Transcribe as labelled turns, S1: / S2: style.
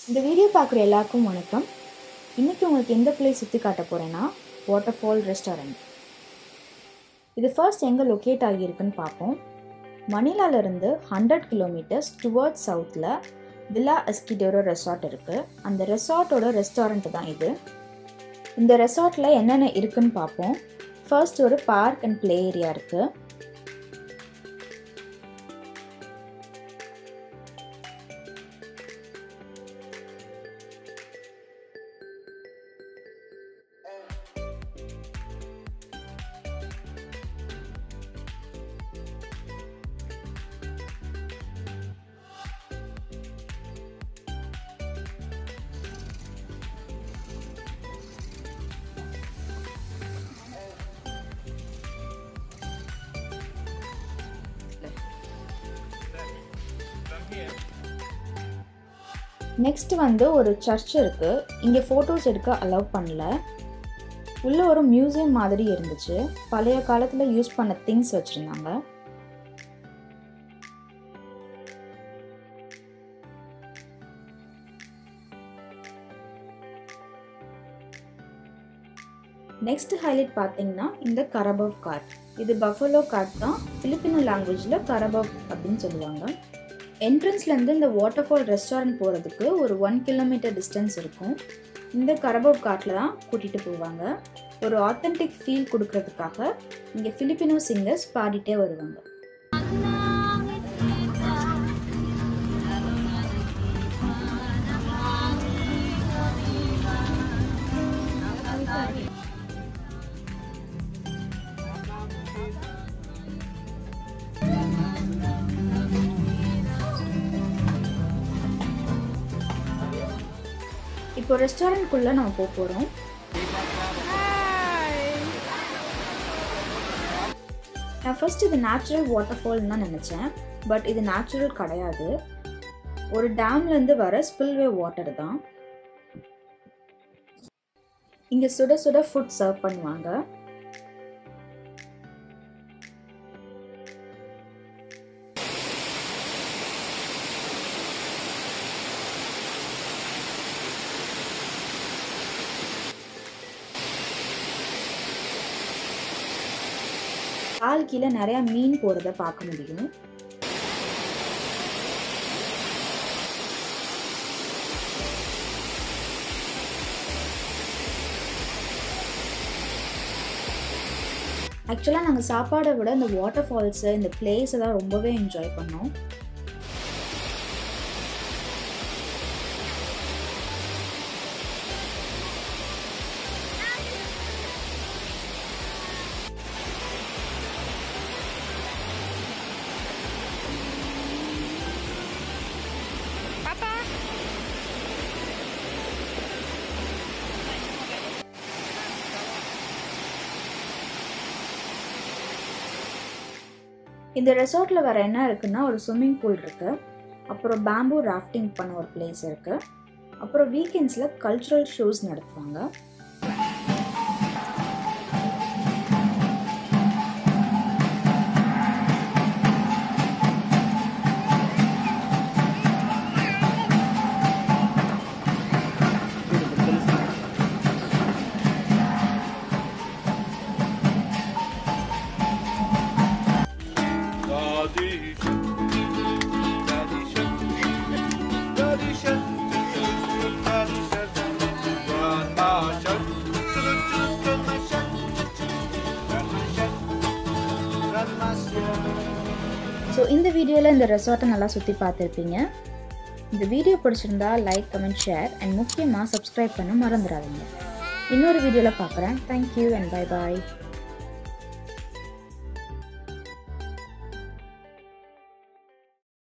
S1: இந்த வீடியோ பார்க்குற எல்லாருக்கும் வணக்கம். இன்றைக்கி உங்களுக்கு எந்த பிளேஸ் சுற்றி காட்ட போகிறேன்னா வாட்டர்ஃபால் ரெஸ்டாரண்ட். இது ஃபர்ஸ்ட் எங்கே லொக்கேட் ஆகியிருக்குன்னு பார்ப்போம். மணிலாலேருந்து 100 கிலோமீட்டர்ஸ் டுவர்ட்ஸ் சவுத்தில் வில்லா எஸ்கிடோரோ ரெசார்ட் இருக்குது. அந்த ரெசார்ட்டோட ரெஸ்டாரண்ட் தான் இது. இந்த ரெசார்ட்டில் என்னென்ன இருக்குன்னு பார்ப்போம். ஃபர்ஸ்ட் ஒரு பார்க் அண்ட் ப்ளே ஏரியா இருக்குது. நெக்ஸ்ட் ஒரு சர்ச் இருக்குது. இங்கே ஃபோட்டோஸ் எடுக்க அலோவ் பண்ணல. உள்ளே ஒரு மியூசியம் மாதிரி இருந்துச்சு. பழைய காலத்தில் யூஸ் பண்ண திங்ஸ் வச்சுருந்தாங்க. நெக்ஸ்ட் ஹைலைட் பார்த்தீங்கன்னா இந்த கரபவ் கார்ட். இது பஃபலோ கார்ட் தான். பிலிப்பினோ லாங்குவேஜில் கரபவ் அப்படின்னு சொல்லுவாங்க. என்ட்ரன்ஸ்லேருந்து இந்த வாட்டர்ஃபால் ரெஸ்டாரண்ட் போகிறதுக்கு ஒரு 1 கிலோமீட்டர் டிஸ்டன்ஸ் இருக்கும். இந்த கரபவ் காட்டில் தான் கூட்டிகிட்டு போவாங்க. ஒரு ஆத்தென்டிக் ஃபீல் கொடுக்கறதுக்காக இங்கே பிலிப்பினோ சிங்கர்ஸ் பாடிட்டே வருவாங்க. இப்போ ரெஸ்டாரண்ட்குள்ளே நம்ம போக போகிறோம். நான் ஃபர்ஸ்ட் இது நேச்சுரல் வாட்டர்ஃபால்னு தான் நினச்சேன். பட் இது நேச்சுரல் கிடையாது. ஒரு டேம்லேருந்து வர ஸ்பில்வே வாட்டர் தான். இங்கே சுட சுட ஃபுட் சர்வ் பண்ணுவாங்க. கால் கீழே நிறையா மீன் போகிறத பார்க்க முடியும். ஆக்சுவலாக நாங்கள் சாப்பாடை விட இந்த வாட்டர் ஃபால்ஸு இந்த பிளேஸை தான் ரொம்பவே என்ஜாய் பண்ணோம். இந்த ரெசார்ட்டில் வேறு என்ன இருக்குன்னா ஒரு ஸ்விம்மிங் பூல் இருக்குது. அப்புறம் பேம்பூ ராஃப்டிங் பண்ண ஒரு பிளேஸ் இருக்குது. அப்புறம் வீக்கெண்ட்ஸில் கல்ச்சுரல் ஷோஸ் நடத்துவாங்க. ஸோ இந்த வீடியோவில் இந்த ரெசார்ட்டை நல்லா சுற்றி பார்த்துருப்பீங்க. இந்த வீடியோ பிடிச்சிருந்தா லைக், கமெண்ட், ஷேர் அண்ட் முக்கியமாக சப்ஸ்கிரைப் பண்ண மறந்துடாதீங்க. இன்னொரு வீடியோவில் பார்க்குறேன். Thank you and bye bye.